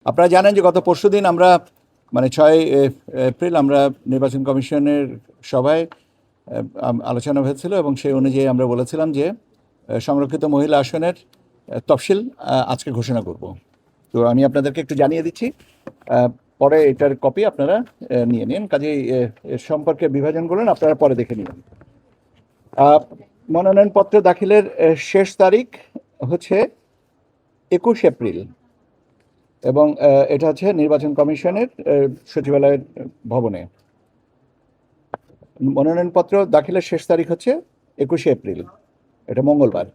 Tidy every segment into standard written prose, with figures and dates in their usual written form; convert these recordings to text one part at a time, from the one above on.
আপনারা জানেন যে গত পরশুদিন আমরা মানে 6 এপ্রিল আমরা নির্বাচন কমিশনের সভায় আলোচনা হয়েছিল এবং সেই অনুযায়ী আমরা বলেছিলাম যে সংরক্ষিত মহিলা আসনের তফসিল আজকে ঘোষণা করব। তো আমি আপনাদেরকে একটু জানিয়ে দিচ্ছি, পরে এটার কপি আপনারা নিয়ে নিন। কাজেই এর সম্পর্কে বিভাজনগুলো আপনারা পরে দেখে নেবেন। মনোনয়নপত্র দাখিলের শেষ তারিখ হচ্ছে 21 এপ্রিল এবং এটা হচ্ছে নির্বাচন কমিশনের সচিবালয়ের ভবনে। মনোনয়নপত্র দাখিলের শেষ তারিখ হচ্ছে 21 এপ্রিল, এটা মঙ্গলবার।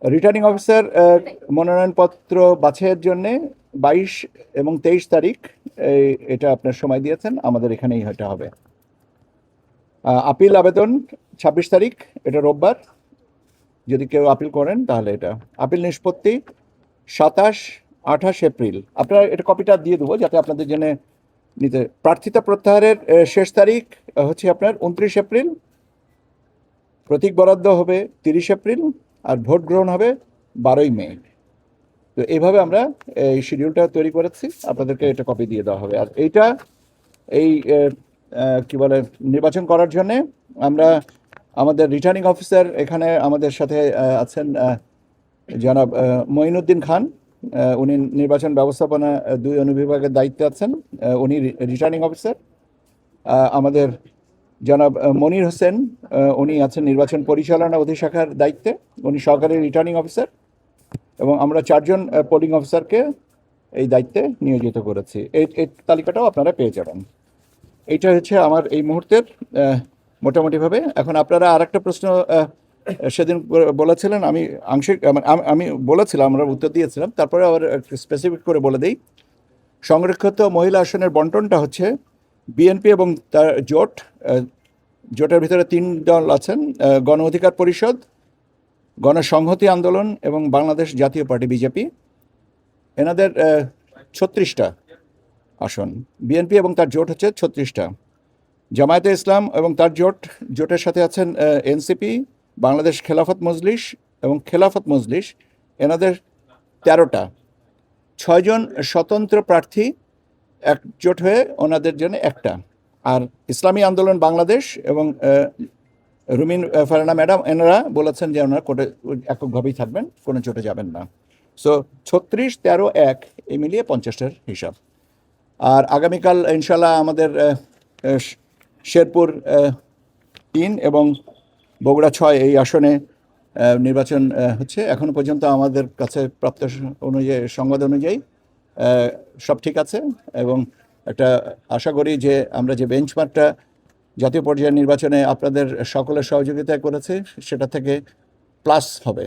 রিটার্নিং অফিসার মনোনয়নপত্র বাছাইয়ের জন্যে 22 এবং 23 তারিখ এটা আপনার সময় দিয়েছেন, আমাদের এখানেই এটা হবে। আপিল আবেদন 26 তারিখ, এটা রোববার, যদি কেউ আপিল করেন তাহলে এটা। আপিল নিষ্পত্তি 27-28 এপ্রিল। আপনারা এটা কপিটা দিয়ে দেবো যাতে আপনাদের জন্য নিতে। প্রার্থিতা প্রত্যাহারের শেষ তারিখ হচ্ছে আপনার 29 এপ্রিল, প্রতীক বরাদ্দ হবে 30 এপ্রিল, আর ভোট গ্রহণ হবে 12ই মে। তো এইভাবে আমরা এই শিডিউলটা তৈরি করেছি, আপনাদেরকে এটা কপি দিয়ে দেওয়া হবে। আর এইটা এই কি বলে নির্বাচন করার জন্যে আমরা আমাদের রিটার্নিং অফিসার এখানে আমাদের সাথে আছেন জনাব মঈনুদ্দিন খান, উনি নির্বাচন ব্যবস্থাপনা 2 অনুবিভাগের দায়িত্বে আছেন, উনি রিটার্নিং অফিসার। আমাদের জনাব মনির হোসেন, উনি আছেন নির্বাচন পরিচালনা অধিশাখার দায়িত্বে, উনি সহকারী রিটার্নিং অফিসার। এবং আমরা 4 জন পোলিং অফিসারকে এই দায়িত্বে নিয়োজিত করেছি। এই তালিকাটাও আপনারা পেয়ে যাবেন। এইটা হচ্ছে আমার এই মুহূর্তের মোটামুটিভাবে। এখন আপনারা আর একটা প্রশ্ন সেদিন বলেছিলেন, আমি আংশিক আমি বলেছিলাম, আমরা উত্তর দিয়েছিলাম, তারপরে আবার স্পেসিফিক করে বলে দিই। সংরক্ষিত মহিলা আসনের বন্টনটা হচ্ছে বিএনপি এবং তার জোটের ভিতরে 3 দল আছেন, গণ অধিকার পরিষদ, গণসংহতি আন্দোলন এবং বাংলাদেশ জাতীয় পার্টি বিজেপি। এনাদের 36টা আসন। বিএনপি এবং তার জোট হচ্ছে 36টা। জামায়াতে ইসলাম এবং তার জোটের সাথে আছেন এনসিপি, বাংলাদেশ খেলাফত মজলিস এবং খেলাফত মজলিস, এনাদের 13টা। 6 জন স্বতন্ত্র প্রার্থী একজোট হয়ে ওনাদের জন্য একটা। আর ইসলামী আন্দোলন বাংলাদেশ এবং রুমিন ফারহানা ম্যাডাম, এনারা বলেছেন যে ওনারা কোর্টে এককভাবেই থাকবেন, কোনো জোটে যাবেন না। সো 36, 13, 1 এই মিলিয়ে 50টার হিসাব। আর আগামীকাল ইনশাল্লাহ আমাদের শেরপুর 3 এবং বগুড়া 6 এই আসনে নির্বাচন হচ্ছে। এখনো পর্যন্ত আমাদের কাছে প্রাপ্ত অনুযায়ী, সংবাদ অনুযায়ী সব ঠিক আছে এবং একটা আশা করি যে আমরা যে বেঞ্চমার্কটা জাতীয় পর্যায়ের নির্বাচনে আপনাদের সকলের সহযোগিতায় করেছে সেটা থেকে প্লাস হবে।